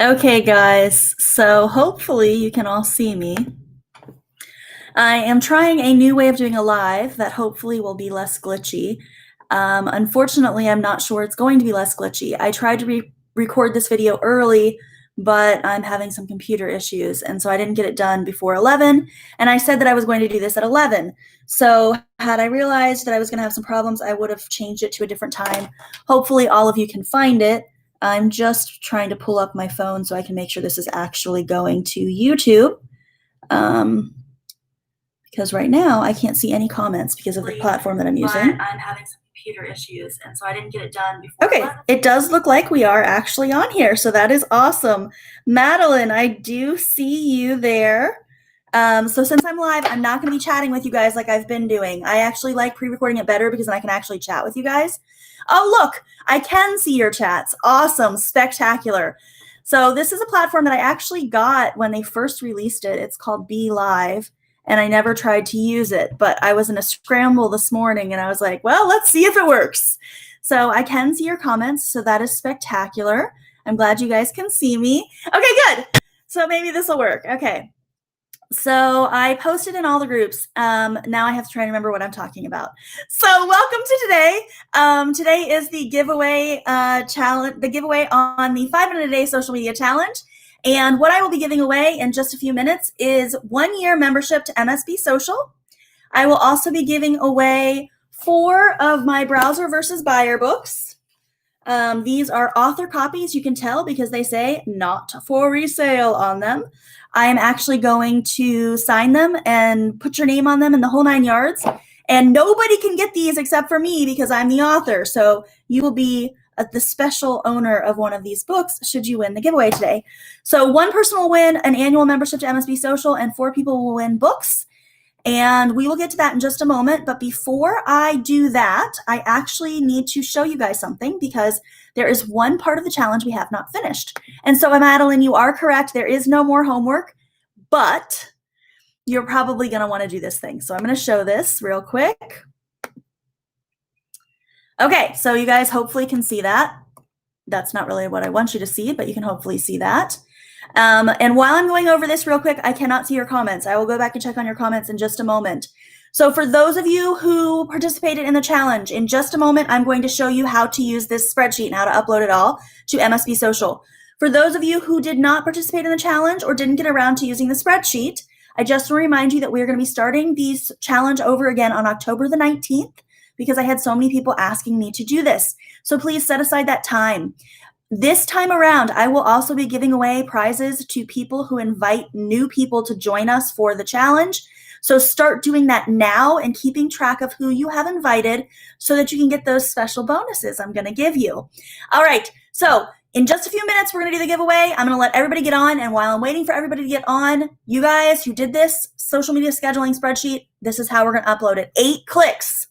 Okay, guys, so hopefully you can all see me. I am trying a new way of doing a live that hopefully will be less glitchy. Unfortunately, I'm not sure it's going to be less glitchy. I tried to record this video early, but I'm having some computer issues, and so I didn't get it done before 11, and I said that I was going to do this at 11. So had I realized that I was going to have some problems, I would have changed it to a different time. Hopefully all of you can find it. I'm just trying to pull up my phone so I can make sure this is actually going to YouTube. Because right now I can't see any comments because of the platform that I'm using. But I'm having some computer issues, and so I didn't get it done before. Okay, it does look like we are actually on here, so that is awesome. Madeline, I do see you there. So since I'm live, I'm not going to be chatting with you guys like I've been doing. I actually like pre-recording it better because then I can actually chat with you guys. Oh, look, I can see your chats. Awesome, spectacular. So this is a platform that I actually got when they first released it. It's called Be Live, and I never tried to use it, but I was in a scramble this morning and I was like, well, let's see if it works. So I can see your comments, so that is spectacular. I'm glad you guys can see me. Okay, good. So maybe this will work. Okay. So I posted in all the groups. Now I have to try and remember what I'm talking about. So welcome to today. Today is the giveaway challenge, the giveaway on the 5 Minute a Day Social Media Challenge. And what I will be giving away in just a few minutes is 1 year membership to MSB Social. I will also be giving away 4 of my Browser versus Buyer books. These are author copies, you can tell because they say not for resale on them. I am actually going to sign them and put your name on them in the whole 9 yards. And nobody can get these except for me because I'm the author. So you will be the special owner of one of these books should you win the giveaway today. So 1 person will win an annual membership to MSB Social and 4 people will win books. And we will get to that in just a moment. But before I do that, I actually need to show you guys something because there is one part of the challenge we have not finished. And so, Madeline, you are correct. There is no more homework, but you're probably going to want to do this thing. So I'm going to show this real quick. Okay, so you guys hopefully can see that. That's not really what I want you to see, but you can hopefully see that. And while I'm going over this real quick, I cannot see your comments. I will go back and check on your comments in just a moment. So for those of you who participated in the challenge, in just a moment, I'm going to show you how to use this spreadsheet and how to upload it all to MSB Social. For those of you who did not participate in the challenge or didn't get around to using the spreadsheet, I just want to remind you that we're going to be starting this challenge over again on October the 19th because I had so many people asking me to do this. So please set aside that time. This time around, I will also be giving away prizes to people who invite new people to join us for the challenge. So start doing that now and keeping track of who you have invited so that you can get those special bonuses I'm going to give you. All right, so in just a few minutes, we're going to do the giveaway. I'm going to let everybody get on, and while I'm waiting for everybody to get on, you guys who did this social media scheduling spreadsheet, this is how we're going to upload it. 8 clicks.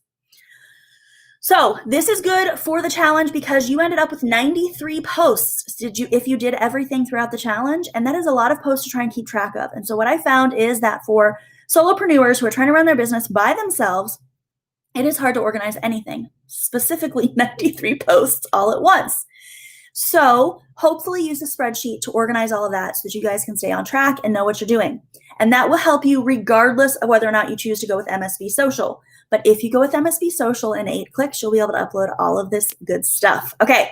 So this is good for the challenge because you ended up with 93 posts if you did everything throughout the challenge, and that is a lot of posts to try and keep track of. And so what I found is that for solopreneurs who are trying to run their business by themselves, it is hard to organize anything, specifically 93 posts all at once. So hopefully use the spreadsheet to organize all of that so that you guys can stay on track and know what you're doing. And that will help you regardless of whether or not you choose to go with MSB Social. But if you go with MSB Social in 8 clicks, you'll be able to upload all of this good stuff. Okay,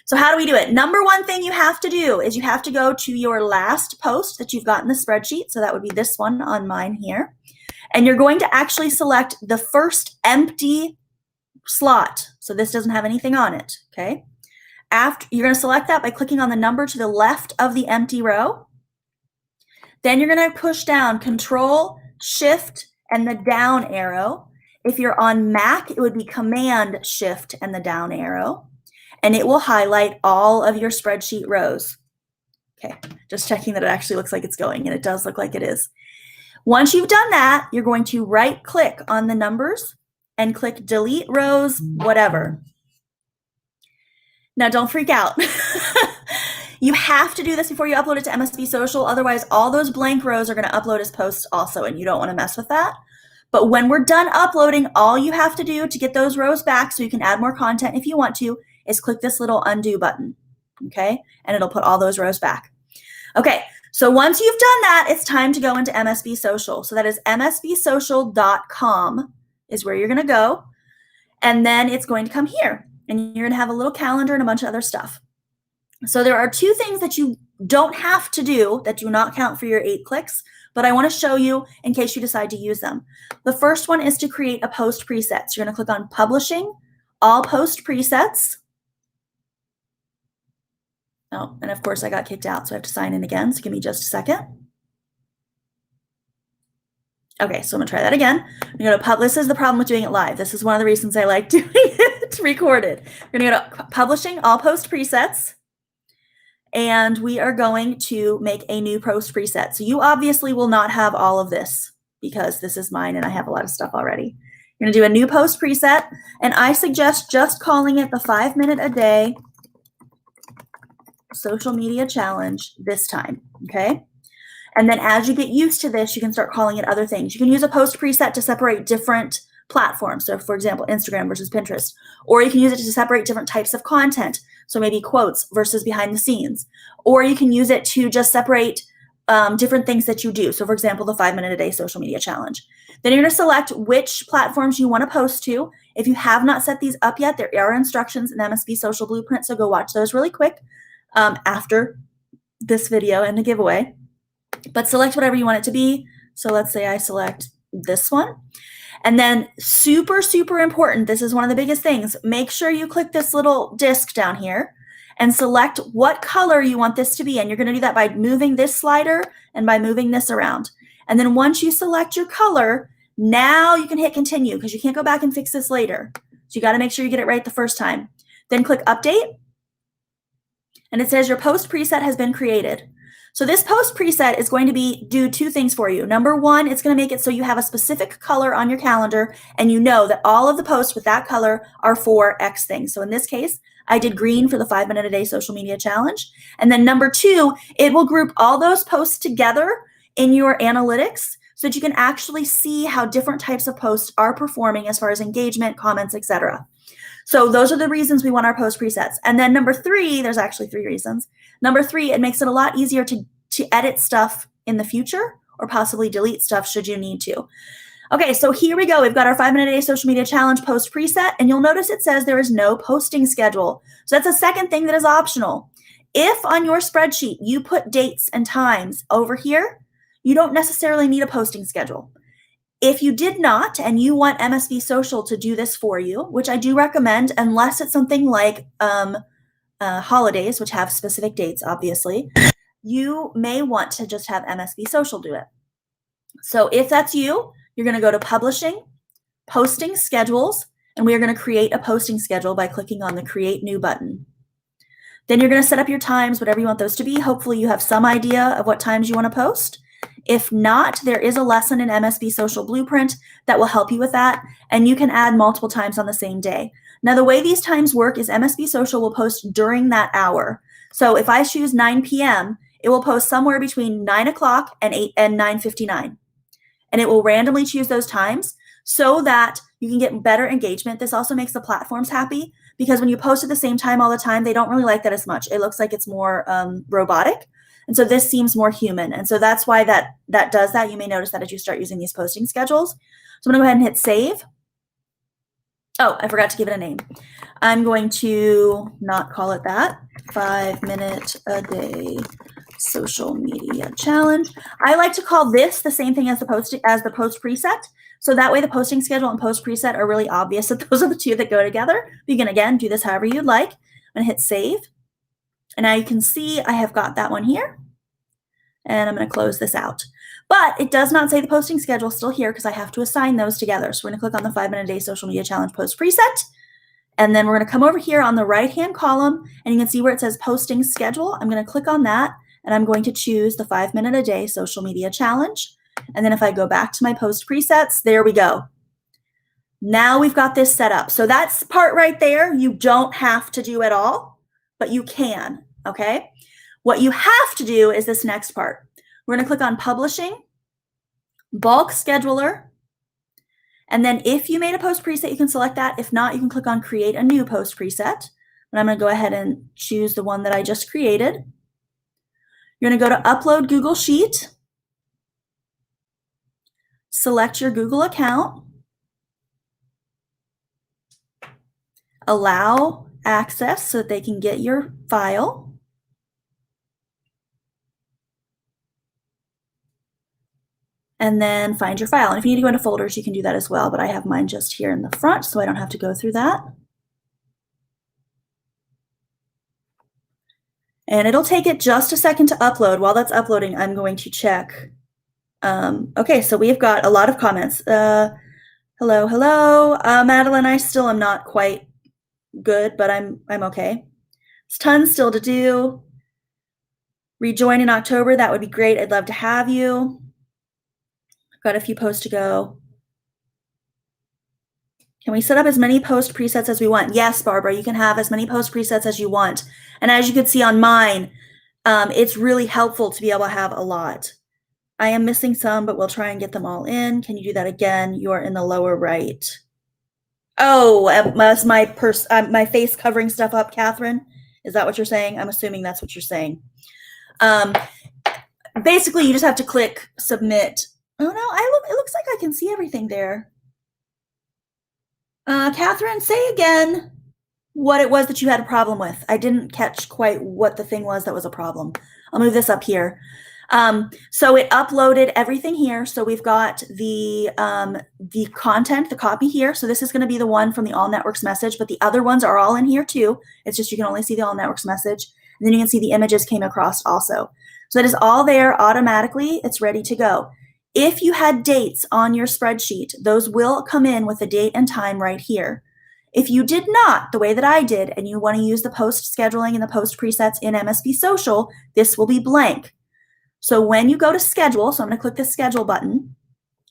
so how do we do it? Number 1 thing you have to do is you have to go to your last post that you've got in the spreadsheet. So that would be this one on mine here. And you're going to actually select the first empty slot. So this doesn't have anything on it, okay? After, you're going to select that by clicking on the number to the left of the empty row. Then you're going to push down Control, Shift, and the down arrow. If you're on Mac, it would be Command, Shift, and the down arrow. And it will highlight all of your spreadsheet rows. Okay, just checking that it actually looks like it's going, and it does look like it is. Once you've done that, you're going to right-click on the numbers and click Delete Rows, whatever. Now, don't freak out. You have to do this before you upload it to MSB Social. Otherwise, all those blank rows are going to upload as posts also, and you don't want to mess with that. But when we're done uploading, all you have to do to get those rows back so you can add more content if you want to is click this little undo button, okay? And it'll put all those rows back. Okay, so once you've done that, it's time to go into MSB Social. So that is msbsocial.com is where you're going to go. And then it's going to come here. And you're going to have a little calendar and a bunch of other stuff. So there are two things that you don't have to do that do not count for your 8 clicks, but I want to show you in case you decide to use them. The first one is to create a post preset. So you're going to click on Publishing, All Post Presets. Oh, and of course I got kicked out, so I have to sign in again. So give me just a second. Okay, so I'm gonna try that again. I'm gonna go to this is the problem with doing it live. This is one of the reasons I like doing it recorded. We're gonna go to Publishing, All Post Presets, and we are going to make a new post preset. So you obviously will not have all of this because this is mine and I have a lot of stuff already. You're gonna do a new post preset, and I suggest just calling it the 5 minute a day social media challenge this time, okay? And then as you get used to this, you can start calling it other things. You can use a post preset to separate different platforms. So for example, Instagram versus Pinterest, or you can use it to separate different types of content. So maybe quotes versus behind the scenes, or you can use it to just separate different things that you do. So for example, the 5 minute a day social media challenge. Then you're gonna select which platforms you wanna post to. If you have not set these up yet, there are instructions in MSB Social Blueprint, so go watch those really quick after this video and the giveaway. But select whatever you want it to be. So let's say I select this one. And then super, super important, this is one of the biggest things, make sure you click this little disc down here and select what color you want this to be. And you're gonna do that by moving this slider and by moving this around. And then once you select your color, now you can hit continue because you can't go back and fix this later. So you gotta make sure you get it right the first time. Then click update. And it says your post preset has been created. So this post preset is going to do 2 things for you. Number 1, it's going to make it so you have a specific color on your calendar and you know that all of the posts with that color are for X things. So in this case, I did green for the 5 minute a day social media challenge. And then number 2, it will group all those posts together in your analytics so that you can actually see how different types of posts are performing as far as engagement, comments, etc. So those are the reasons we want our post presets. And then number 3, there's actually 3 reasons. Number 3, it makes it a lot easier to edit stuff in the future or possibly delete stuff should you need to. Okay, so here we go. We've got our 5 minute a day social media challenge post preset, and you'll notice it says there is no posting schedule. So that's a second thing that is optional. If on your spreadsheet you put dates and times over here, you don't necessarily need a posting schedule. If you did not, and you want MSB Social to do this for you, which I do recommend, unless it's something like holidays, which have specific dates, obviously, you may want to just have MSB Social do it. So if that's you, you're going to go to Publishing, Posting Schedules, and we are going to create a posting schedule by clicking on the Create New button. Then you're going to set up your times, whatever you want those to be. Hopefully you have some idea of what times you want to post. If not, there is a lesson in MSB Social Blueprint that will help you with that, and you can add multiple times on the same day. Now, the way these times work is MSB Social will post during that hour. So if I choose 9 p.m., it will post somewhere between 9 o'clock and 9:59. And it will randomly choose those times so that you can get better engagement. This also makes the platforms happy because when you post at the same time all the time, they don't really like that as much. It looks like it's more robotic. And so this seems more human. And so that's why that does that. You may notice that as you start using these posting schedules. So I'm going to go ahead and hit save. Oh, I forgot to give it a name. I'm going to not call it that. 5 minute a day social media challenge. I like to call this the same thing as the post preset. So that way the posting schedule and post preset are really obvious that those are the 2 that go together. You can again do this however you'd like. I'm going to hit save. And now you can see I have got that one here. And I'm going to close this out. But it does not say the posting schedule still here because I have to assign those together. So we're going to click on the 5 minute a day social media challenge post preset. And then we're going to come over here on the right-hand column and you can see where it says posting schedule. I'm going to click on that and I'm going to choose the 5 minute a day social media challenge. And then if I go back to my post presets, there we go. Now we've got this set up. So that's part right there. You don't have to do at all, but you can, okay? What you have to do is this next part. We're going to click on Publishing, Bulk Scheduler, and then if you made a post preset, you can select that. If not, you can click on Create a New Post Preset. And I'm going to go ahead and choose the one that I just created. You're going to go to Upload Google Sheet, select your Google account, allow access so that they can get your file. And then find your file. And if you need to go into folders, you can do that as well, but I have mine just here in the front, so I don't have to go through that. And it'll take it just a second to upload. While that's uploading, I'm going to check. Okay, so we've got a lot of comments. Hello, hello. Madeline, I still am not quite good, but I'm okay. There's tons still to do. Rejoin in October, that would be great. I'd love to have you. I've got a few posts to go. Can we set up as many post presets as we want? Yes, Barbara, you can have as many post presets as you want. And as you can see on mine, it's really helpful to be able to have a lot. I am missing some, but we'll try and get them all in. Can you do that again? You're in the lower right. Oh, was my face covering stuff up, Catherine? Is that what you're saying? I'm assuming that's what you're saying. Basically, you just have to click submit. Oh no, it looks like I can see everything there. Catherine, say again what it was that you had a problem with. I didn't catch quite what the thing was that was a problem. I'll move this up here. So it uploaded everything here. So we've got the content, the copy here. So this is going to be the one from the All Networks message, but the other ones are all in here too. It's just you can only see the All Networks message. And then you can see the images came across also. So that is all there automatically. It's ready to go. If you had dates on your spreadsheet, those will come in with the date and time right here. If you did not, the way that I did, and you want to use the post scheduling and the post presets in MSB Social, this will be blank. So when you go to schedule, so I'm going to click the schedule button,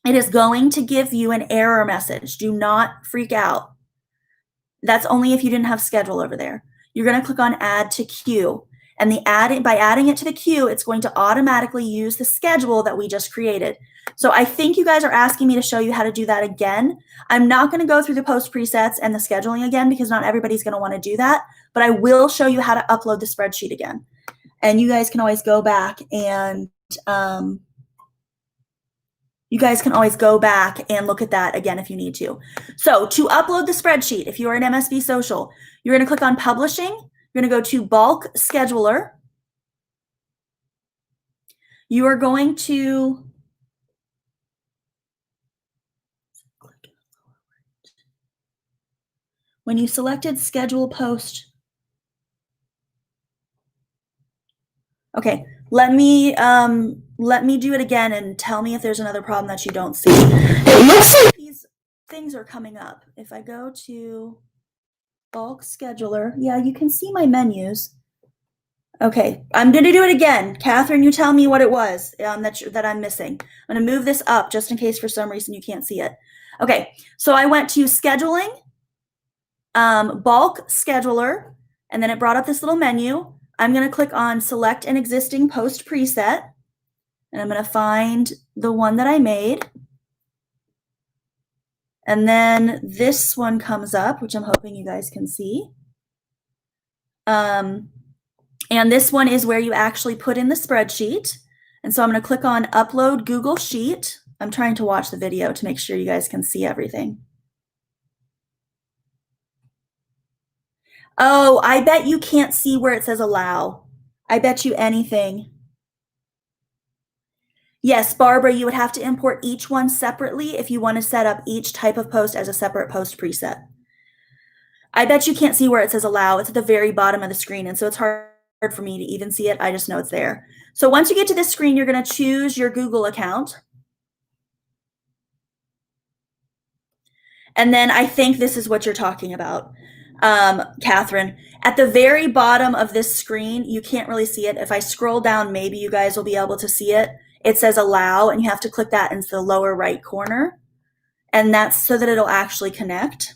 it is going to give you an error message. Do not freak out. That's only if you didn't have schedule over there. You're going to click on add to queue. And by adding it to the queue, it's going to automatically use the schedule that we just created. So I think you guys are asking me to show you how to do that again. I'm not going to go through the post presets and the scheduling again because not everybody's going to want to do that, but I will show you how to upload the spreadsheet again. And you guys can always go back and look at that again if you need to. So to upload the spreadsheet, if you are in MSB Social, you're going to click on Publishing. You're going to go to Bulk Scheduler. You are going to when you selected Schedule Post. Okay, let me do it again and tell me if there's another problem that you don't see. It looks like these things are coming up. If I go to Bulk Scheduler, yeah, you can see my menus. Okay, I'm going to do it again. Catherine, you tell me what it was that I'm missing. I'm going to move this up just in case for some reason you can't see it. Okay, so I went to Scheduling, Bulk Scheduler, and then it brought up this little menu. I'm going to click on Select an Existing Post Preset, and I'm going to find the one that I made. And then this one comes up, which I'm hoping you guys can see. And this one is where you actually put in the spreadsheet. And so I'm going to click on Upload Google Sheet. I'm trying to watch the video to make sure you guys can see everything. Oh, I bet you can't see where it says allow. I bet you anything. Yes, Barbara, you would have to import each one separately if you want to set up each type of post as a separate post preset. I bet you can't see where it says allow. It's at the very bottom of the screen, and so it's hard for me to even see it. I just know it's there. So once you get to this screen, you're going to choose your Google account. And then I think this is what you're talking about, Catherine. At the very bottom of this screen, you can't really see it. If I scroll down, maybe you guys will be able to see it. It says allow, and you have to click that into the lower right corner. And that's so that it'll actually connect.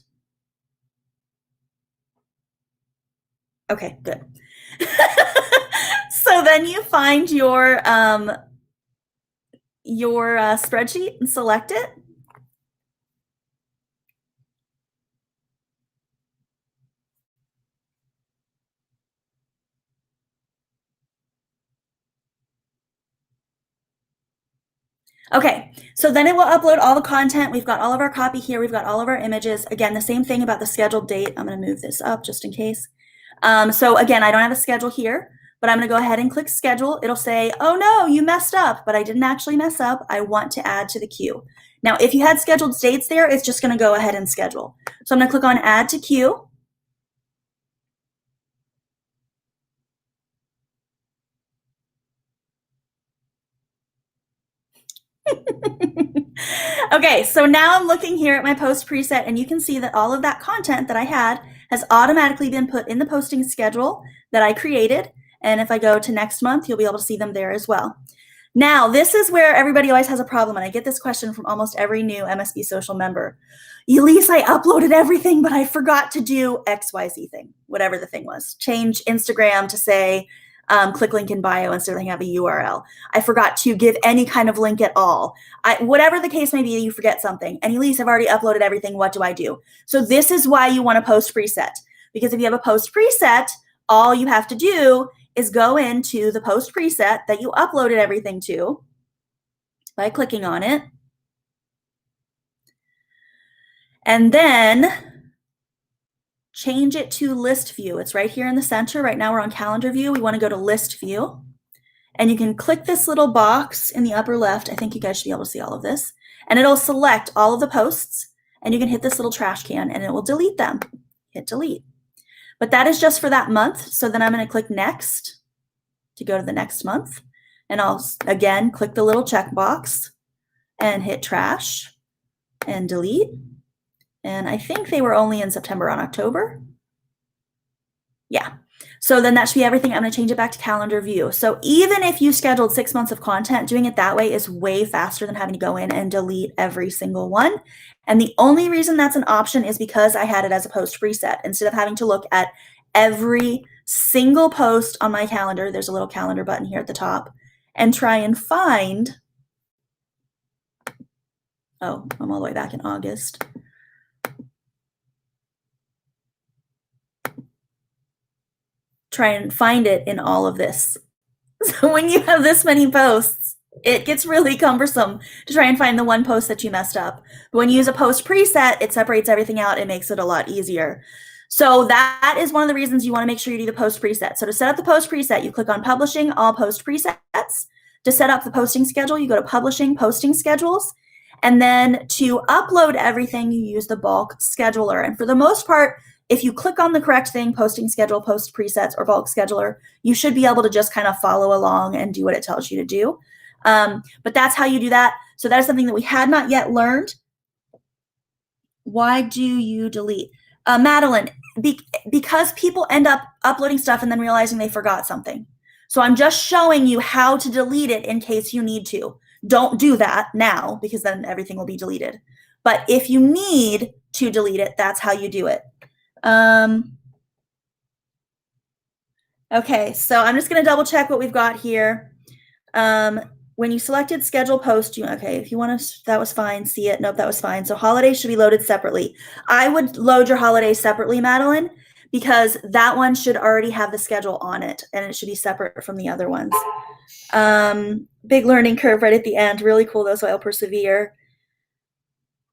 Okay, good. So then you find your spreadsheet and select it. Okay, so then it will upload all the content. We've got all of our copy here. We've got all of our images. Again, the same thing about the scheduled date. I'm going to move this up just in case. So again, I don't have a schedule here, but I'm going to go ahead and click schedule. It'll say, oh no, you messed up, but I didn't actually mess up. I want to add to the queue. Now, if you had scheduled dates there, it's just going to go ahead and schedule. So I'm going to click on add to queue. Okay, so now I'm looking here at my post preset, and you can see that all of that content that I had has automatically been put in the posting schedule that I created. And if I go to next month, you'll be able to see them there as well. Now, this is where everybody always has a problem, and I get this question from almost every new MSB Social member. Elise, I uploaded everything, but I forgot to do XYZ thing, whatever the thing was. Change Instagram to say, click link in bio instead of having a URL. I forgot to give any kind of link at all. Whatever the case may be, you forget something. And Elise, I've already uploaded everything. What do I do? So this is why you want a post preset. Because if you have a post preset, all you have to do is go into the post preset that you uploaded everything to by clicking on it. And then change it to list view. It's right here in the center. Right now we're on calendar view. We want to go to list view. And you can click this little box in the upper left. I think you guys should be able to see all of this. And it'll select all of the posts. And you can hit this little trash can and it will delete them. Hit delete. But that is just for that month. So then I'm going to click next to go to the next month. And I'll, again, click the little checkbox and hit trash and delete. And I think they were only in September and October. Yeah. So then that should be everything. I'm going to change it back to calendar view. So even if you scheduled 6 months of content, doing it that way is way faster than having to go in and delete every single one. And the only reason that's an option is because I had it as a post preset. Instead of having to look at every single post on my calendar, there's a little calendar button here at the top, and try and find, oh, I'm all the way back in August. Try and find it in all of this. So when you have this many posts, it gets really cumbersome to try and find the one post that you messed up. But when you use a post preset, it separates everything out. It makes it a lot easier. So that is one of the reasons you want to make sure you do the post preset. So to set up the post preset, you click on Publishing, All Post Presets. To set up the posting schedule, you go to Publishing, Posting Schedules. And then to upload everything, you use the bulk scheduler. And for the most part, if you click on the correct thing, posting schedule, post presets, or bulk scheduler, you should be able to just kind of follow along and do what it tells you to do. But that's how you do that. So that is something that we had not yet learned. Why do you delete? Madeline, because people end up uploading stuff and then realizing they forgot something. So I'm just showing you how to delete it in case you need to. Don't do that now because then everything will be deleted. But if you need to delete it, that's how you do it. Okay, so I'm just going to double check what we've got here. When you selected schedule post, okay, if you want to, that was fine. See it? Nope, that was fine. So holidays should be loaded separately. I would load your holidays separately, Madeline, because that one should already have the schedule on it and it should be separate from the other ones. Big learning curve right at the end. Really cool though, so I'll persevere.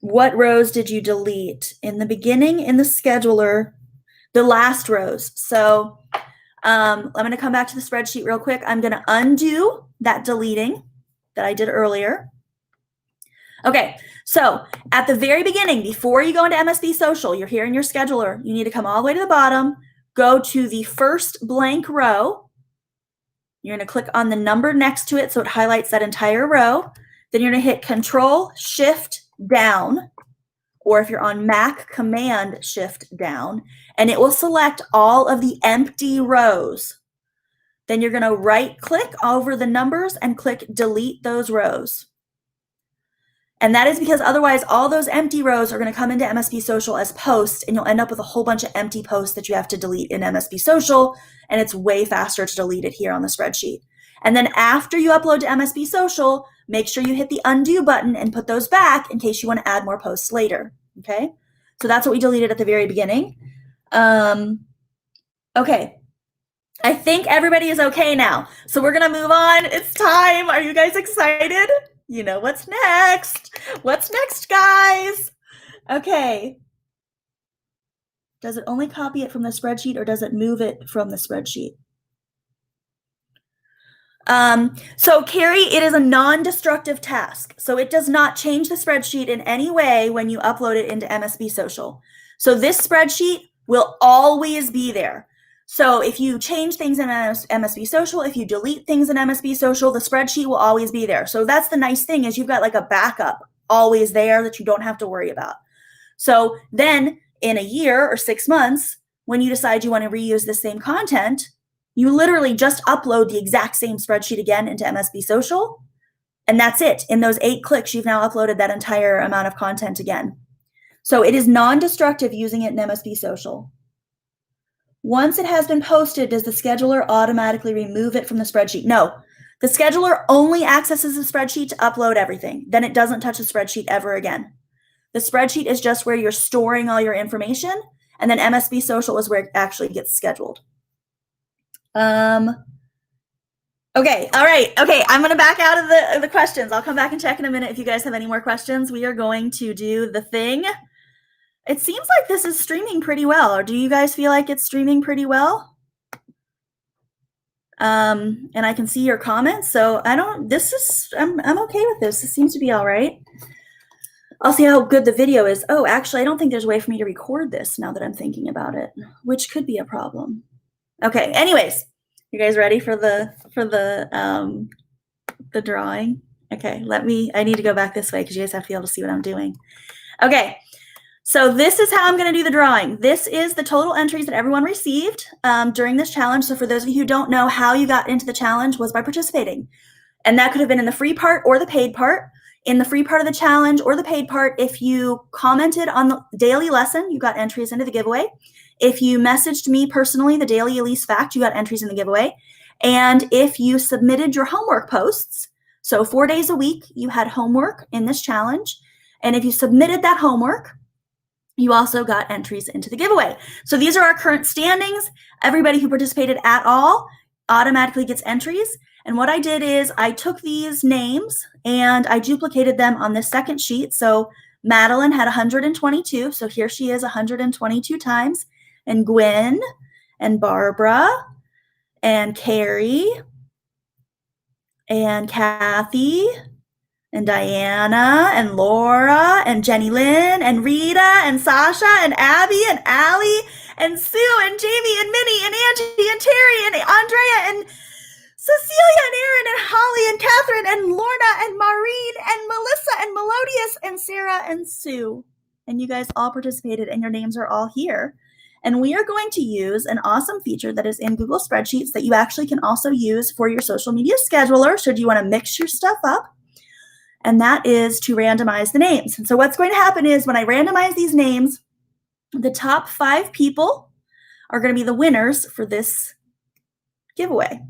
What rows did you delete? In the beginning, in the scheduler, the last rows. So I'm going to come back to the spreadsheet real quick. I'm going to undo that deleting that I did earlier. Okay, so at the very beginning, before you go into MSB Social, you're here in your scheduler. You need to come all the way to the bottom, go to the first blank row. You're going to click on the number next to it so it highlights that entire row. Then you're going to hit Control Shift down, or if you're on Mac, Command Shift down, and it will select all of the empty rows. Then you're going to right click over the numbers and click Delete those rows. And that is because otherwise all those empty rows are going to come into MSB Social as posts, and you'll end up with a whole bunch of empty posts that you have to delete in MSB Social, and it's way faster to delete it here on the spreadsheet. And then after you upload to MSB Social, make sure you hit the undo button and put those back in case you want to add more posts later. Okay, so that's what we deleted at the very beginning. Okay, I think everybody is okay now. So we're going to move on. It's time. Are you guys excited? You know what's next. What's next, guys? Okay. Does it only copy it from the spreadsheet or does it move it from the spreadsheet? So Carrie, it is a non-destructive task. So it does not change the spreadsheet in any way when you upload it into MSB Social. So this spreadsheet will always be there. So if you change things in MSB Social, if you delete things in MSB Social, the spreadsheet will always be there. So that's the nice thing, is you've got like a backup always there that you don't have to worry about. So then in a year or 6 months, when you decide you want to reuse the same content, you literally just upload the exact same spreadsheet again into MSB Social, and that's it. In those 8 clicks, you've now uploaded that entire amount of content again. So it is non-destructive using it in MSB Social. Once it has been posted, does the scheduler automatically remove it from the spreadsheet? No. The scheduler only accesses the spreadsheet to upload everything. Then it doesn't touch the spreadsheet ever again. The spreadsheet is just where you're storing all your information, and then MSB Social is where it actually gets scheduled. Okay, all right. Okay, I'm gonna back out of the questions. I'll come back and check in a minute if you guys have any more questions. We are going to do the thing. It seems like this is streaming pretty well. Or do you guys feel like it's streaming pretty well? And I can see your comments, so I'm okay with this. This seems to be all right. I'll see how good the video is. Oh, actually, I don't think there's a way for me to record this now that I'm thinking about it, which could be a problem. Okay, anyways, you guys ready for the drawing? Okay, I need to go back this way because you guys have to be able to see what I'm doing. Okay, so this is how I'm gonna do the drawing. This is the total entries that everyone received during this challenge. So for those of you who don't know, how you got into the challenge was by participating. And that could have been in the free part or the paid part. In the free part of the challenge or the paid part, if you commented on the daily lesson, you got entries into the giveaway. If you messaged me personally, the daily Elise fact, you got entries in the giveaway. And if you submitted your homework posts, so 4 days a week, you had homework in this challenge. And if you submitted that homework, you also got entries into the giveaway. So these are our current standings. Everybody who participated at all automatically gets entries. And what I did is I took these names and I duplicated them on this second sheet. So Madeline had 122. So here she is 122 times. And Gwen and Barbara and Carrie and Kathy and Diana and Laura and Jenny Lynn and Rita and Sasha and Abby and Allie and Sue and Jamie and Minnie and Angie and Terry and Andrea and Cecilia and Aaron and Holly and Catherine and Lorna and Maureen and Melissa and Melodious and Sarah and Sue. And you guys all participated and your names are all here. And we are going to use an awesome feature that is in Google Spreadsheets that you actually can also use for your social media scheduler should you want to mix your stuff up. And that is to randomize the names. And so what's going to happen is when I randomize these names, the top 5 people are going to be the winners for this giveaway.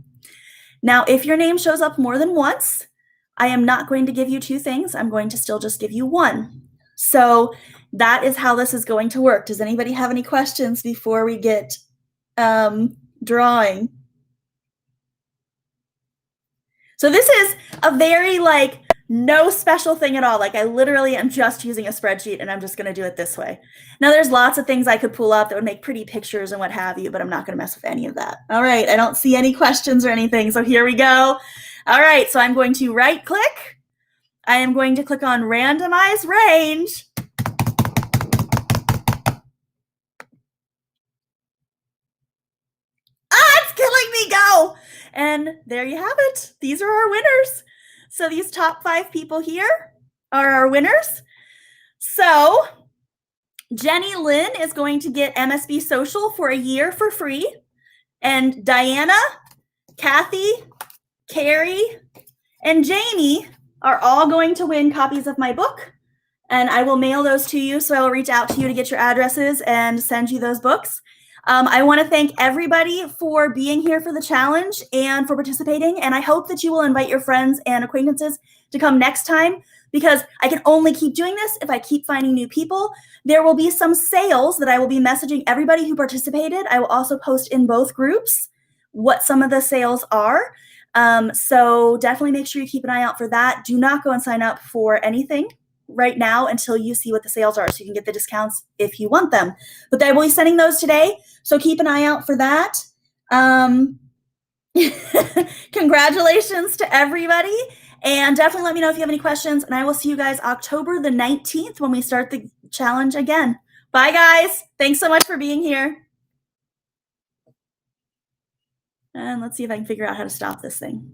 Now, if your name shows up more than once, I am not going to give you 2 things. I'm going to still just give you 1. So that is how this is going to work. Does anybody have any questions before we get drawing? So this is a very no special thing at all. I literally am just using a spreadsheet and I'm just going to do it this way. Now there's lots of things I could pull up that would make pretty pictures and what have you, but I'm not going to mess with any of that. All right, I don't see any questions or anything. So here we go. All right, so I'm going to right click. I am going to click on randomize range. It's killing me, go. And there you have it. These are our winners. So these top 5 people here are our winners. So Jenny Lynn is going to get MSB Social for a year for free. And Diana, Kathy, Carrie, and Jamie are all going to win copies of my book. And I will mail those to you. So I will reach out to you to get your addresses and send you those books. I want to thank everybody for being here for the challenge and for participating. And I hope that you will invite your friends and acquaintances to come next time, because I can only keep doing this if I keep finding new people. There will be some sales that I will be messaging everybody who participated. I will also post in both groups what some of the sales are. So definitely make sure you keep an eye out for that. Do not go and sign up for anything right now until you see what the sales are, so you can get the discounts if you want them. But they will be sending those today, so keep an eye out for that. Congratulations to everybody, and definitely let me know if you have any questions, and I will see you guys October the 19th when we start the challenge again. Bye, guys. Thanks so much for being here. And let's see if I can figure out how to stop this thing.